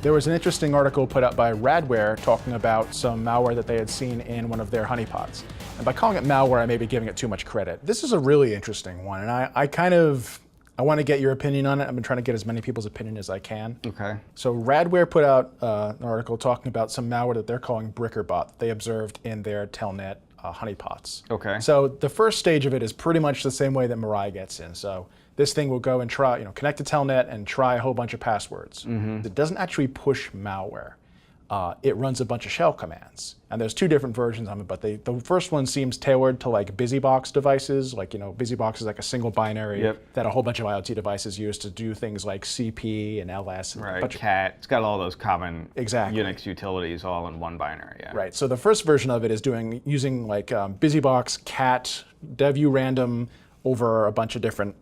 There was an interesting article put out by Radware talking about some malware that they had seen in one of their honeypots. And by calling it malware, I may be giving it too much credit. This is a really interesting one, and I want to get your opinion on it. I've been trying to get as many people's opinion as I can. Okay. So Radware put out an article talking about some malware that they're calling Brickerbot that they observed in their Telnet honeypots. Okay. So the first stage of it is pretty much the same way that Mirai gets in. So this thing will go and try, connect to Telnet and try a whole bunch of passwords. It doesn't actually push malware. It runs a bunch of shell commands. And there's two different versions of it, but the first one seems tailored to like BusyBox devices. Like, BusyBox is like a single binary that a whole bunch of IoT devices use to do things like CP and LS. And right, CAT. It's got all those common exactly. Unix utilities all in one binary. Yeah. Right, so the first version of it is using like BusyBox, CAT, DevUrandom over a bunch of different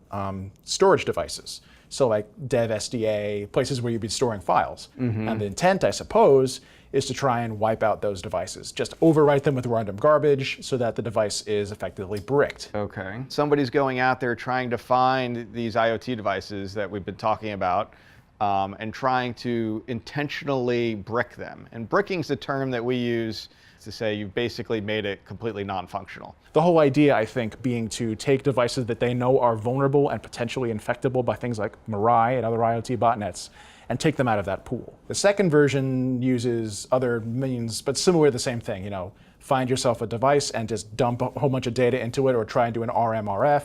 storage devices. So like Dev SDA, places where you'd be storing files. And the intent, I suppose, is to try and wipe out those devices. Just overwrite them with random garbage so that the device is effectively bricked. Okay. Somebody's going out there trying to find these IoT devices that we've been talking about and trying to intentionally brick them. And bricking is a term that we use to say you've basically made it completely non-functional. The whole idea, I think, being to take devices that they know are vulnerable and potentially infectable by things like Mirai and other IoT botnets and take them out of that pool. The second version uses other means, but similar to the same thing. Find yourself a device and just dump a whole bunch of data into it or try and do an RMRF.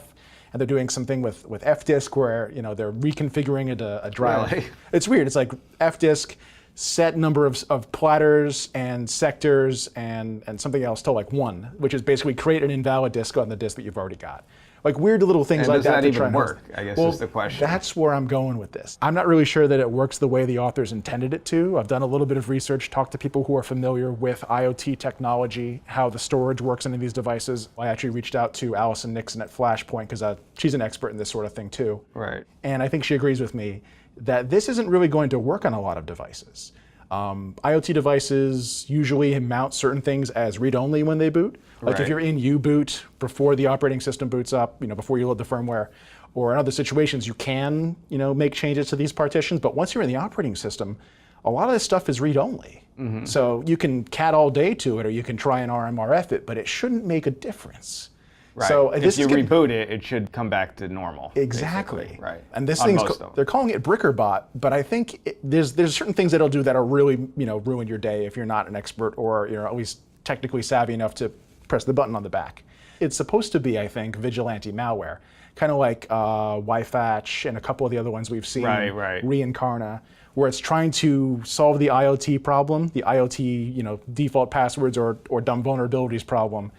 And they're doing something with fdisk where they're reconfiguring a drive. Really? It's weird. It's like fdisk, set number of platters and sectors and something else to like 1, which is basically create an invalid disk on the disk that you've already got. Like weird little things like that. Does that even work, I guess is the question. That's where I'm going with this. I'm not really sure that it works the way the authors intended it to. I've done a little bit of research, talked to people who are familiar with IoT technology, how the storage works in these devices. I actually reached out to Allison Nixon at Flashpoint because she's an expert in this sort of thing too. Right. And I think she agrees with me that this isn't really going to work on a lot of devices. IoT devices usually mount certain things as read-only when they boot. Like if you're in U-boot before the operating system boots up, before you load the firmware, or in other situations you can, make changes to these partitions. But once you're in the operating system, a lot of this stuff is read-only. So you can cat all day to it, or you can try and RMRF it, but it shouldn't make a difference. Right. So if you reboot it, it should come back to normal. Exactly. Basically. Right. And this thing's they're calling it Brickerbot, but I think there's certain things that it'll do that'll really ruin your day if you're not an expert or at least technically savvy enough to press the button on the back. It's supposed to be, I think, vigilante malware, kind of like YFatch and a couple of the other ones we've seen. Right. Reincarna, where it's trying to solve the IoT problem, the IoT default passwords or dumb vulnerabilities problem.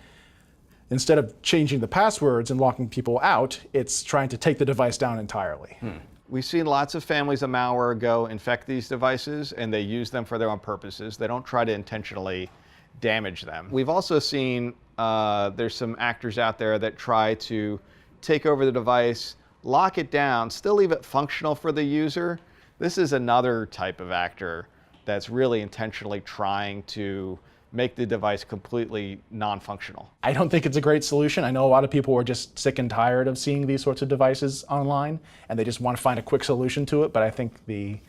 Instead of changing the passwords and locking people out, it's trying to take the device down entirely. We've seen lots of families of malware go infect these devices, and they use them for their own purposes. They don't try to intentionally damage them. We've also seen there's some actors out there that try to take over the device, lock it down, still leave it functional for the user. This is another type of actor that's really intentionally trying to make the device completely non-functional. I don't think it's a great solution. I know a lot of people are just sick and tired of seeing these sorts of devices online, and they just want to find a quick solution to it, but I think the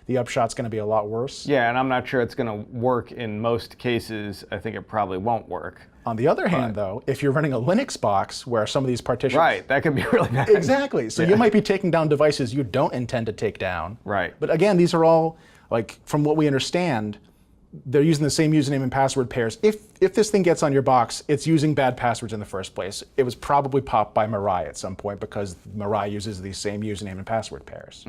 upshot's going to be a lot worse. Yeah, and I'm not sure it's going to work in most cases. I think it probably won't work. On the other hand, though, if you're running a Linux box where some of these partitions... Right, that could be really bad. Exactly. So you might be taking down devices you don't intend to take down. Right. But again, these are all, like, from what we understand, they're using the same username and password pairs. If this thing gets on your box, it's using bad passwords in the first place. It was probably popped by Mirai at some point because Mirai uses these same username and password pairs.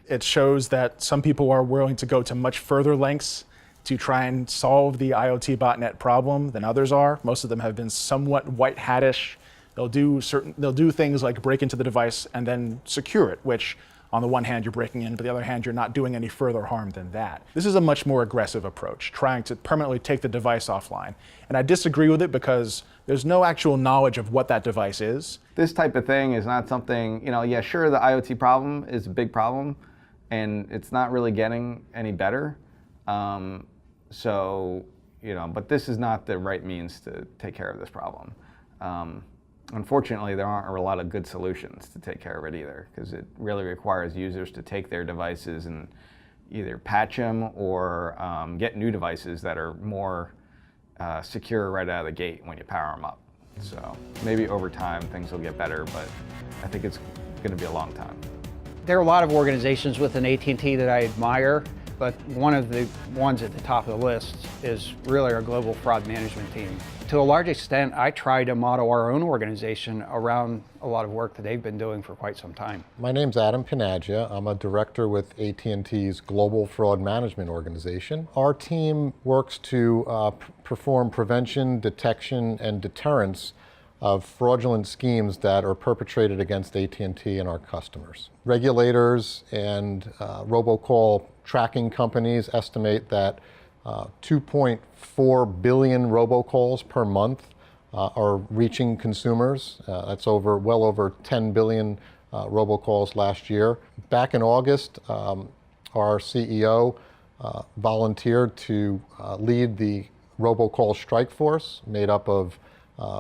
It shows that some people are willing to go to much further lengths to try and solve the IoT botnet problem than others are. Most of them have been somewhat white hattish. They'll do things like break into the device and then secure it, which on the one hand you're breaking in, but on the other hand you're not doing any further harm than that. This is a much more aggressive approach, trying to permanently take the device offline. And I disagree with it because there's no actual knowledge of what that device is. This type of thing is not something, yeah, sure, the IoT problem is a big problem, and it's not really getting any better. But this is not the right means to take care of this problem. Unfortunately, there aren't a lot of good solutions to take care of it either, because it really requires users to take their devices and either patch them or get new devices that are more secure right out of the gate when you power them up. So maybe over time things will get better, but I think it's going to be a long time. There are a lot of organizations within AT&T that I admire, but one of the ones at the top of the list is really our global fraud management team. To a large extent, I try to model our own organization around a lot of work that they've been doing for quite some time. My name's Adam Panaggia. I'm a director with AT&T's Global Fraud Management Organization. Our team works to perform prevention, detection, and deterrence of fraudulent schemes that are perpetrated against AT&T and our customers. Regulators and robocall tracking companies estimate that 2.4 billion robocalls per month are reaching consumers. That's well over 10 billion robocalls last year. Back in August, our CEO volunteered to lead the robocall strike force made up of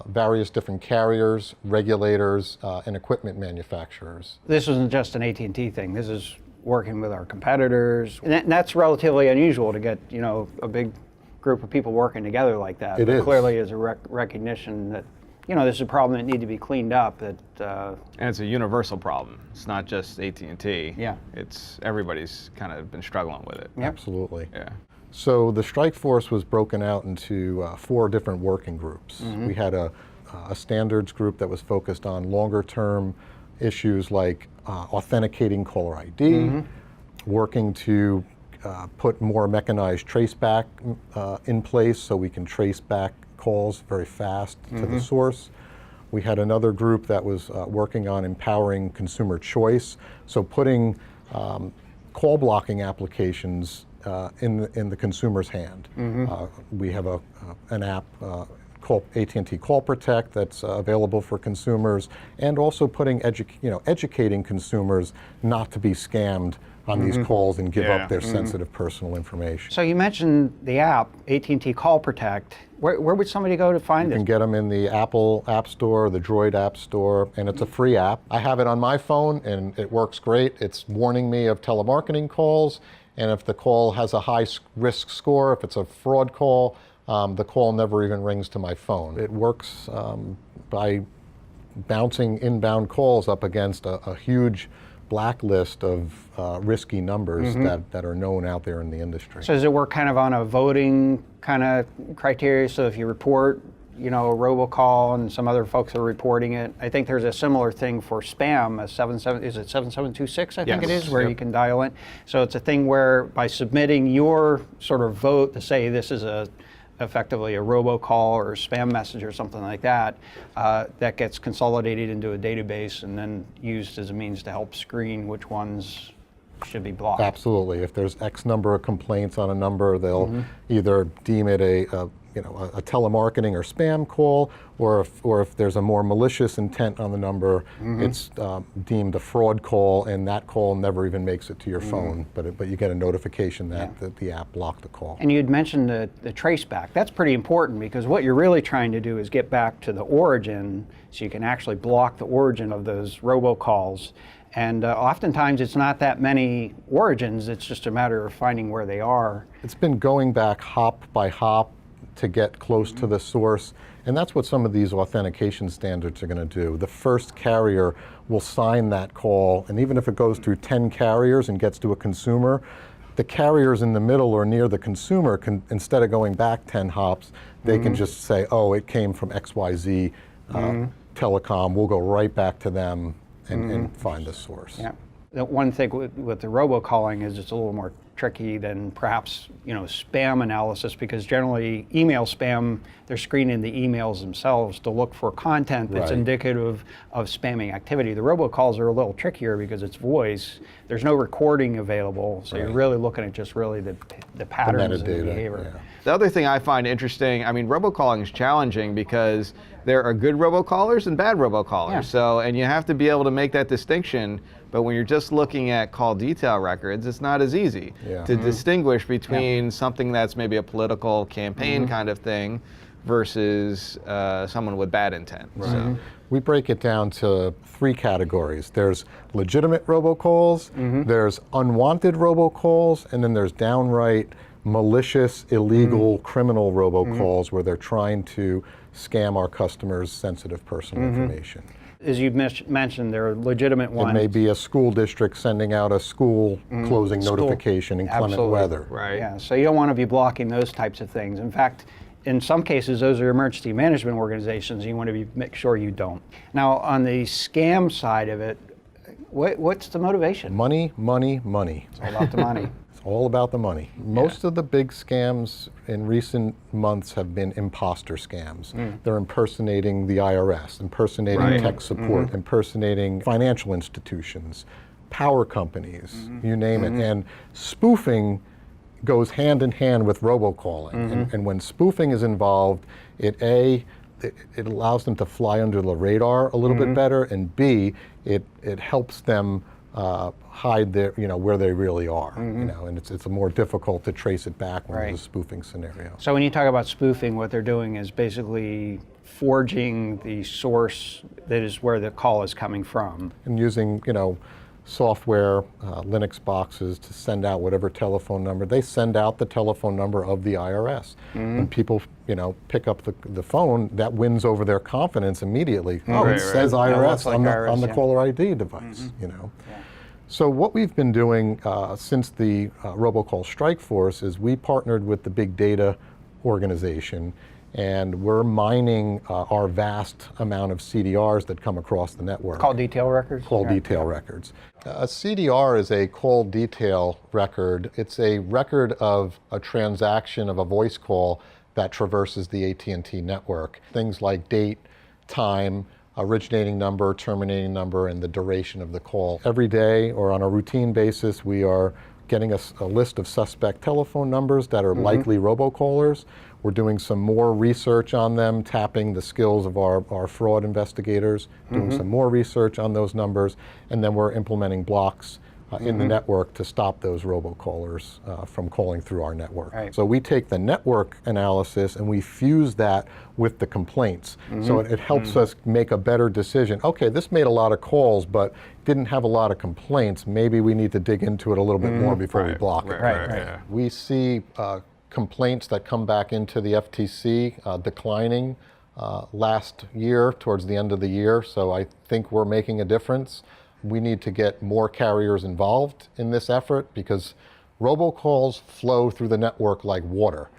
various different carriers, regulators, and equipment manufacturers. This isn't just an AT&T thing. This is working with our competitors. And that's relatively unusual to get, a big group of people working together like that. It is. Clearly is a recognition that, this is a problem that needs to be cleaned up. And it's a universal problem. It's not just AT&T. Yeah. It's everybody's kind of been struggling with it. Yep. Absolutely. Yeah. So the strike force was broken out into 4 different working groups. We had a standards group that was focused on longer term issues like authenticating caller ID, working to put more mechanized traceback in place so we can trace back calls very fast to the source. We had another group that was working on empowering consumer choice, so putting call blocking applications in the consumer's hand. We have an app called AT&T Call Protect that's available for consumers, and also putting educating consumers not to be scammed on these calls and give up their sensitive personal information. So you mentioned the app, AT&T Call Protect. Where would somebody go to find You this? can get them in the Apple App Store, the Droid App Store, and it's a free app. I have it on my phone and it works great. It's warning me of telemarketing calls, and if the call has a high risk score, if it's a fraud call, the call never even rings to my phone. It works by bouncing inbound calls up against a huge blacklist of risky numbers that are known out there in the industry. So does it work kind of on a voting kind of criteria? So if you report, a robocall and some other folks are reporting it, I think there's a similar thing for spam, is it 7726, I think it is, where you can dial in. So it's a thing where by submitting your sort of vote to say this is effectively a robocall or a spam message or something like that, that gets consolidated into a database and then used as a means to help screen which ones should be blocked. Absolutely. If there's X number of complaints on a number, they'll either deem it a telemarketing or spam call, or if there's a more malicious intent on the number, it's deemed a fraud call, and that call never even makes it to your phone, but you get a notification that the app blocked the call. And you had mentioned the trace back. That's pretty important, because what you're really trying to do is get back to the origin, so you can actually block the origin of those robocalls. And oftentimes it's not that many origins, it's just a matter of finding where they are. It's been going back hop by hop to get close to the source, and that's what some of these authentication standards are going to do. The first carrier will sign that call, and even if it goes through 10 carriers and gets to a consumer, the carriers in the middle or near the consumer can, instead of going back 10 hops, they can just say, oh, it came from XYZ Telecom. We'll go right back to them and find the source. Yeah. The one thing with the robocalling is it's a little more tricky than perhaps spam analysis, because generally email spam, they're screening the emails themselves to look for content that's indicative of spamming activity. The robocalls are a little trickier because it's voice. There's no recording available, so you're really looking at just really the patterns of the behavior. Yeah. The other thing I find interesting, robocalling is challenging because there are good robocallers and bad robocallers. Yeah. So, and you have to be able to make that distinction. But when you're just looking at call detail records, it's not as easy to distinguish between something that's maybe a political campaign kind of thing versus someone with bad intent. So, We break it down to 3 categories. There's legitimate robocalls, there's unwanted robocalls, and then there's downright malicious, illegal, criminal robocalls where they're trying to scam our customers' sensitive personal information. As you mentioned, there are legitimate It ones. may be a school district sending out a school closing notification in clement Absolutely. weather. right. Yeah, so you don't want to be blocking those types of things. In fact, in some cases, those are emergency management organizations. You want to make sure you don't. Now, on the scam side of it, what's the motivation? Money, money, money. It's all about the money. It's all about the money. Most of the big scams in recent months have been imposter scams. They're impersonating the IRS, impersonating tech support, impersonating financial institutions, power companies, you name it. And spoofing goes hand in hand with robocalling. And when spoofing is involved, it allows them to fly under the radar a little bit better, and B, it helps them hide their, where they really are, and it's more difficult to trace it back when there's a spoofing scenario. So when you talk about spoofing, what they're doing is basically forging the source that is where the call is coming from. And using, software, Linux boxes to send out whatever telephone number. They send out the telephone number of the IRS. When people, pick up the phone, that wins over their confidence immediately. Oh, it says IRS looks like on the, IRS, on the yeah. caller ID device, So what we've been doing since the Robocall Strike Force is we partnered with the Big Data organization, and we're mining our vast amount of CDRs that come across the network. Call detail records? Call detail records. A CDR is a call detail record. It's a record of a transaction of a voice call that traverses the AT&T network. Things like date, time, originating number, terminating number, and the duration of the call. Every day or on a routine basis, we are getting a list of suspect telephone numbers that are likely robocallers. We're doing some more research on them, tapping the skills of our fraud investigators, doing some more research on those numbers, and then we're implementing blocks in the network to stop those robocallers from calling through our network. Right. So we take the network analysis and we fuse that with the complaints. So it helps us make a better decision. Okay, this made a lot of calls, but didn't have a lot of complaints. Maybe we need to dig into it a little bit more before we block it. Right. Yeah. We see complaints that come back into the FTC declining last year, towards the end of the year, so I think we're making a difference. We need to get more carriers involved in this effort because robocalls flow through the network like water.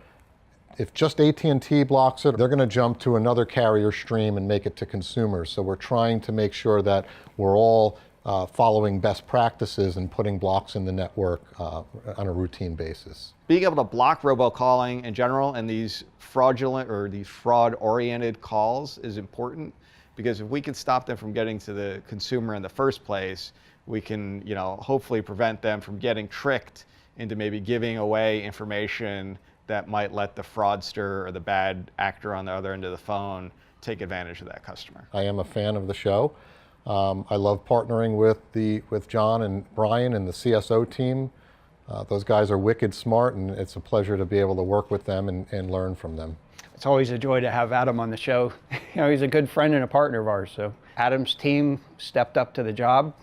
If just AT&T blocks it, they're going to jump to another carrier stream and make it to consumers. So we're trying to make sure that we're all following best practices and putting blocks in the network on a routine basis. Being able to block robocalling in general and these fraudulent or these fraud-oriented calls is important, because if we can stop them from getting to the consumer in the first place, we can, hopefully prevent them from getting tricked into maybe giving away information that might let the fraudster or the bad actor on the other end of the phone take advantage of that customer. I am a fan of the show. I love partnering with John and Brian and the CSO team. Those guys are wicked smart, and it's a pleasure to be able to work with them and learn from them. It's always a joy to have Adam on the show. He's a good friend and a partner of ours. So Adam's team stepped up to the job.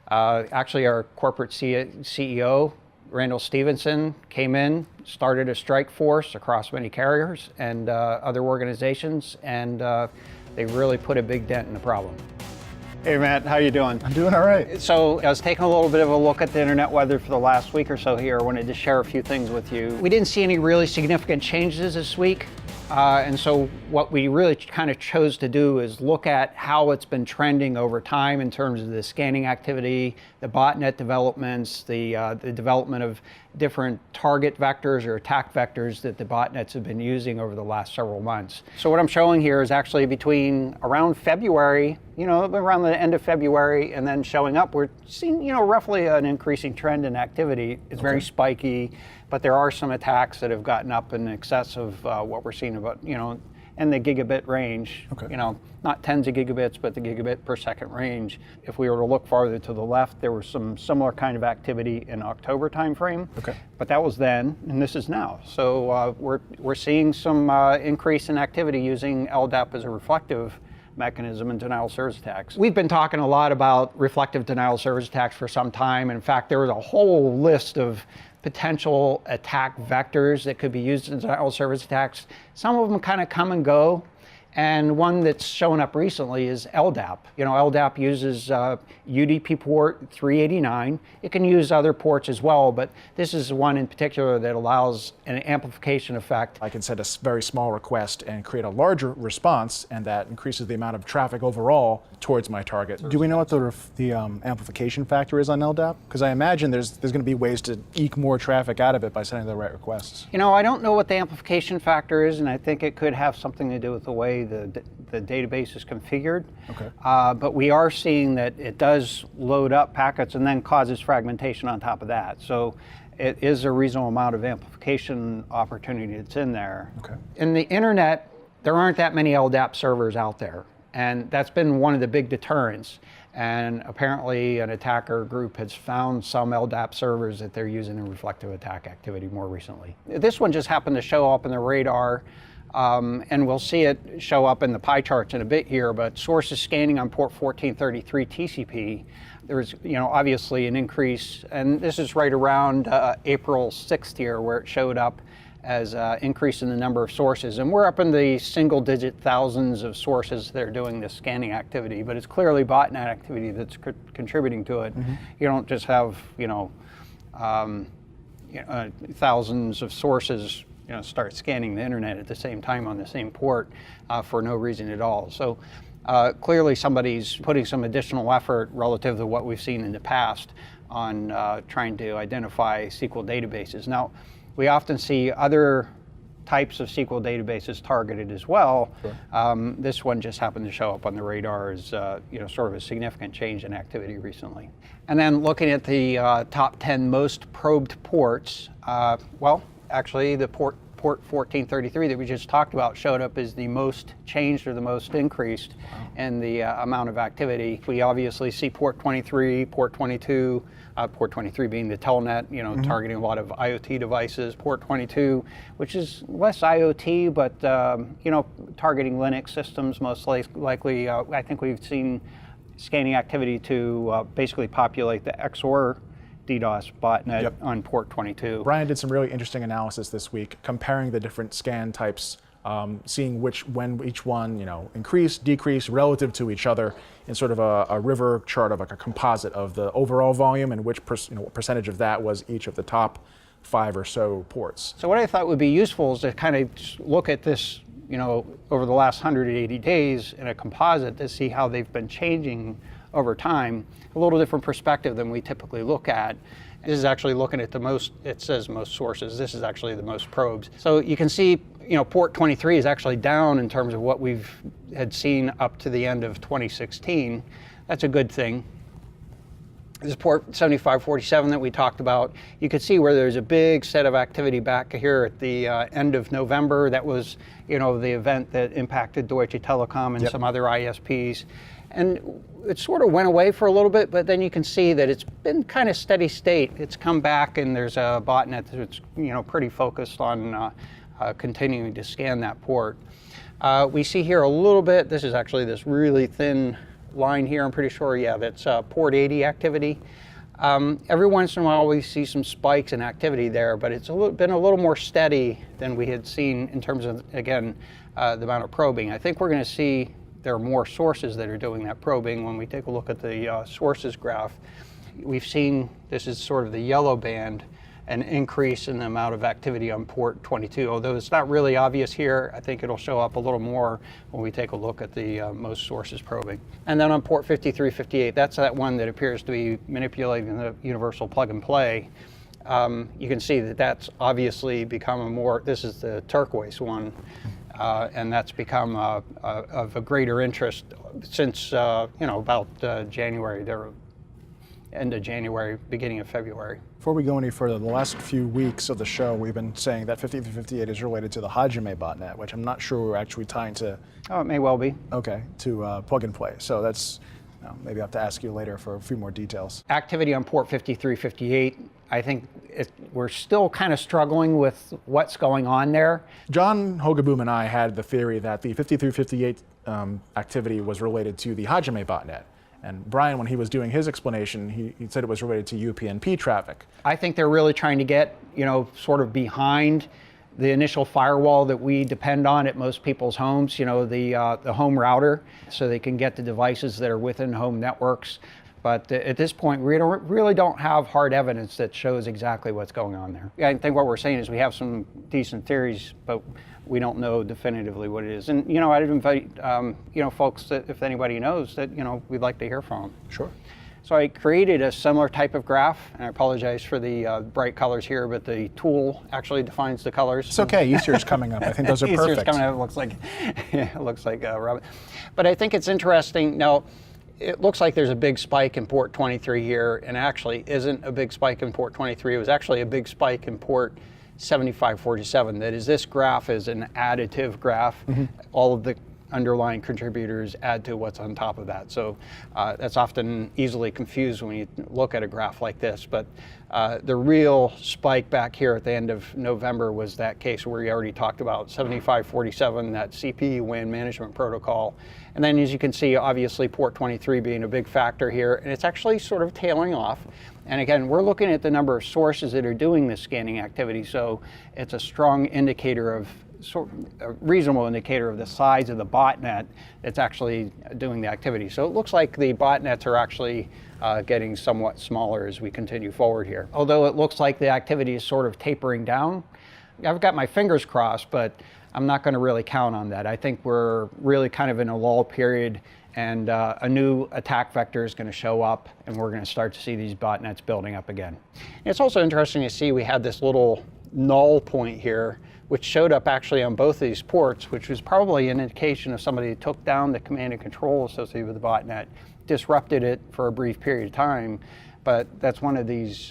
Actually, our corporate CEO, Randall Stevenson, came in, started a strike force across many carriers and other organizations, and they really put a big dent in the problem. Hey Matt, how you doing? I'm doing all right. So I was taking a little bit of a look at the internet weather for the last week or so here. I wanted to share a few things with you. We didn't see any really significant changes this week. And so what we really kind of chose to do is look at how it's been trending over time in terms of the scanning activity, the botnet developments, the development of different target vectors or attack vectors that the botnets have been using over the last several months. So what I'm showing here is actually between around February, around the end of February, and then showing up, we're seeing, roughly an increasing trend in activity. It's very spiky, but there are some attacks that have gotten up in excess of what we're seeing about, in the gigabit range. Okay. You know, not tens of gigabits, but the gigabit per second range. If we were to look farther to the left, there was some similar kind of activity in October timeframe. Okay. But that was then, and this is now. So we're seeing some increase in activity using LDAP as a reflective mechanism in denial of service attacks. We've been talking a lot about reflective denial of service attacks for some time. In fact, there was a whole list of potential attack vectors that could be used in denial of service attacks. Some of them kind of come and go. And one that's shown up recently is LDAP. You know, LDAP uses UDP port 389. It can use other ports as well, but this is one in particular that allows an amplification effect. I can send a very small request and create a larger response, and that increases the amount of traffic overall towards my target. Do we know what the amplification factor is on LDAP? Because I imagine there's going to be ways to eke more traffic out of it by sending the right requests. You know, I don't know what the amplification factor is, and I think it could have something to do with the way the database is configured. Okay. But we are seeing that it does load up packets and then causes fragmentation on top of that. So it is a reasonable amount of amplification opportunity that's in there. Okay. In the internet, there aren't that many LDAP servers out there, and that's been one of the big deterrents. And apparently an attacker group has found some LDAP servers that they're using in reflective attack activity more recently. This one just happened to show up in the radar. And we'll see it show up in the pie charts in a bit here, but sources scanning on port 1433 TCP, there's, you know, obviously an increase, and this is right around April 6th here where it showed up as increase in the number of sources. And we're up in the single-digit thousands of sources that are doing this scanning activity, but it's clearly botnet activity that's contributing to it. Mm-hmm. You don't just have, thousands of sources start scanning the internet at the same time on the same port for no reason at all. So clearly somebody's putting some additional effort relative to what we've seen in the past on trying to identify SQL databases. Now, we often see other types of SQL databases targeted as well. Sure. This one just happened to show up on the radar as sort of a significant change in activity recently. And then looking at the top 10 most probed ports, actually, the port 1433 that we just talked about showed up as the most changed or the most increased in the amount of activity. We obviously see port 23, port 22, port 23 being the telnet, targeting a lot of IoT devices. Port 22, which is less IoT, but targeting Linux systems most likely. I think we've seen scanning activity to basically populate the XOR DDoS botnet on port 22. Brian did some really interesting analysis this week, comparing the different scan types, seeing when each one increased, decreased relative to each other in sort of a river chart of like a composite of the overall volume and which percentage of that was each of the top 5 or so ports. So what I thought would be useful is to kind of look at this over the last 180 days in a composite to see how they've been changing over time, a little different perspective than we typically look at. This is actually looking at the most, it says most sources, this is actually the most probes. So you can see, port 23 is actually down in terms of what we've had seen up to the end of 2016. That's a good thing. This port 7547 that we talked about, you could see where there's a big set of activity back here at the end of November. That was, the event that impacted Deutsche Telekom and some other ISPs. And it sort of went away for a little bit, but then you can see that it's been kind of steady state. It's come back, and there's a botnet that's pretty focused on continuing to scan that port. We see here a little bit. This is actually this really thin line here. I'm pretty sure, that's port 80 activity. Every once in a while we see some spikes in activity there, but it's been a little more steady than we had seen in terms of, again, the amount of probing. I think we're going to see there are more sources that are doing that probing. When we take a look at the sources graph, we've seen, this is sort of the yellow band, an increase in the amount of activity on port 22. Although it's not really obvious here, I think it'll show up a little more when we take a look at the most sources probing. And then on port 5358, that's that one that appears to be manipulating the universal plug and play. You can see that that's obviously become this is the turquoise one, and that's become of a greater interest since, about January. end of January, beginning of February. Before we go any further, the last few weeks of the show, we've been saying that 5358 is related to the Hajime botnet, which I'm not sure we're actually tying to, Oh, it may well be. to plug and play. So that's, maybe I'll have to ask you later for a few more details. Activity on port 5358, I think we're still kind of struggling with what's going on there. John Hogaboom and I had the theory that the 5358 activity was related to the Hajime botnet. And Brian, when he was doing his explanation, he said it was related to UPnP traffic. I think they're really trying to get, sort of behind the initial firewall that we depend on at most people's homes, the home router, so they can get the devices that are within home networks. But at this point, we really don't have hard evidence that shows exactly what's going on there. I think what we're saying is we have some decent theories, but we don't know definitively what it is. And, I'd invite, folks that if anybody knows that, we'd like to hear from them. Sure. So I created a similar type of graph, and I apologize for the bright colors here, but the tool actually defines the colors. It's okay, Easter's coming up. I think those are perfect. Easter's coming up, it looks like Robin. But I think it's interesting. Now, it looks like there's a big spike in port 23 here, and actually isn't a big spike in port 23. It was actually a big spike in port 7547. That is, this graph is an additive graph. All of the underlying contributors add to what's on top of that. So that's often easily confused when you look at a graph like this. But the real spike back here at the end of November was that case where we already talked about 7547, that CPE WAN management protocol. And then as you can see, obviously port 23 being a big factor here, and it's actually sort of tailing off. And again, we're looking at the number of sources that are doing this scanning activity, so it's a strong indicator of, a reasonable indicator of the size of the botnet that's actually doing the activity. So it looks like the botnets are actually getting somewhat smaller as we continue forward here. Although it looks like the activity is sort of tapering down, I've got my fingers crossed, but I'm not going to really count on that. I think we're really kind of in a lull period, and a new attack vector is going to show up, and we're going to start to see these botnets building up again. And it's also interesting to see we had this little null point here, which showed up actually on both of these ports, which was probably an indication of somebody who took down the command and control associated with the botnet, disrupted it for a brief period of time. But that's one of these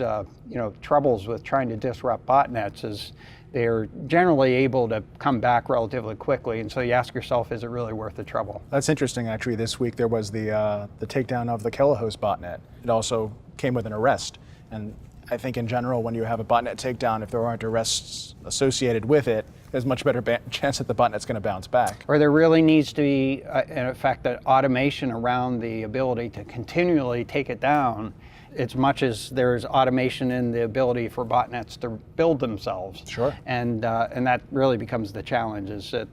troubles with trying to disrupt botnets is they're generally able to come back relatively quickly, and so you ask yourself, is it really worth the trouble? That's interesting, actually. This week there was the takedown of the Kelahos botnet. It also came with an arrest, and I think in general, when you have a botnet takedown, if there aren't arrests associated with it, there's much better chance that the botnet's going to bounce back. Or there really needs to be, in fact, that automation around the ability to continually take it down, as much as there's automation in the ability for botnets to build themselves. Sure. And that really becomes the challenge. Is that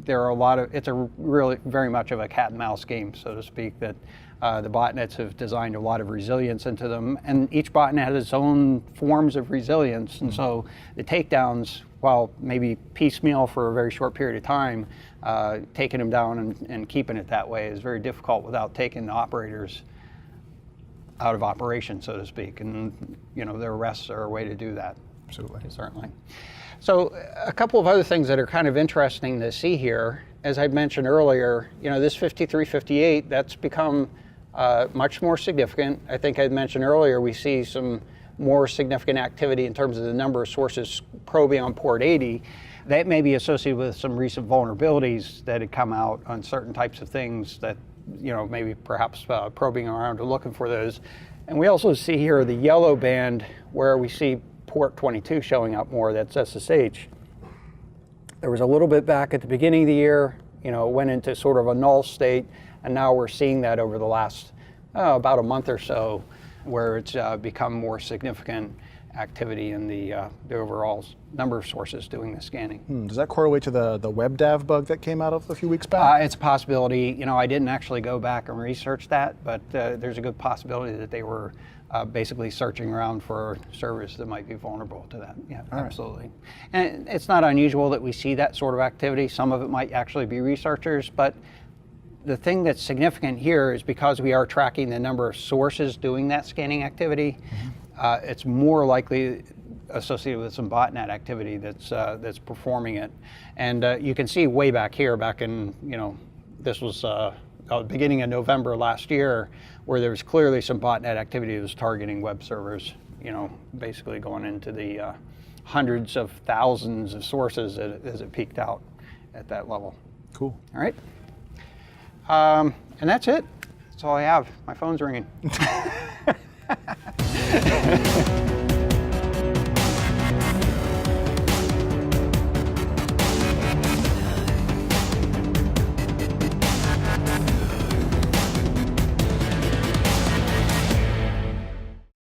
there are a lot of, it's a really very much of a cat and mouse game, so to speak. That the botnets have designed a lot of resilience into them, and each botnet has its own forms of resilience. And so the takedowns, while maybe piecemeal for a very short period of time, taking them down and keeping it that way is very difficult without taking the operators out of operation, so to speak. And the arrests are a way to do that. Absolutely. Certainly. So a couple of other things that are kind of interesting to see here, as I mentioned earlier, this 5358, that's become much more significant. I think I mentioned earlier, we see some more significant activity in terms of the number of sources probing on port 80. That may be associated with some recent vulnerabilities that had come out on certain types of things that, maybe perhaps probing around or looking for those. And we also see here the yellow band where we see port 22 showing up more, that's SSH. There was a little bit back at the beginning of the year, it went into sort of a null state, and now we're seeing that over the last about a month or so, where it's become more significant activity in the overall number of sources doing the scanning. Does that correlate to the WebDAV bug that came out of a few weeks back? It's a possibility. I didn't actually go back and research that, but there's a good possibility that they were basically searching around for servers that might be vulnerable to that. Yeah, absolutely. And it's not unusual that we see that sort of activity. Some of it might actually be researchers, but the thing that's significant here is because we are tracking the number of sources doing that scanning activity, it's more likely associated with some botnet activity that's performing it. And you can see way back here, back in, this was beginning of November last year, where there was clearly some botnet activity that was targeting web servers, basically going into the hundreds of thousands of sources as it peaked out at that level. Cool. All right. And that's it. That's all I have. My phone's ringing.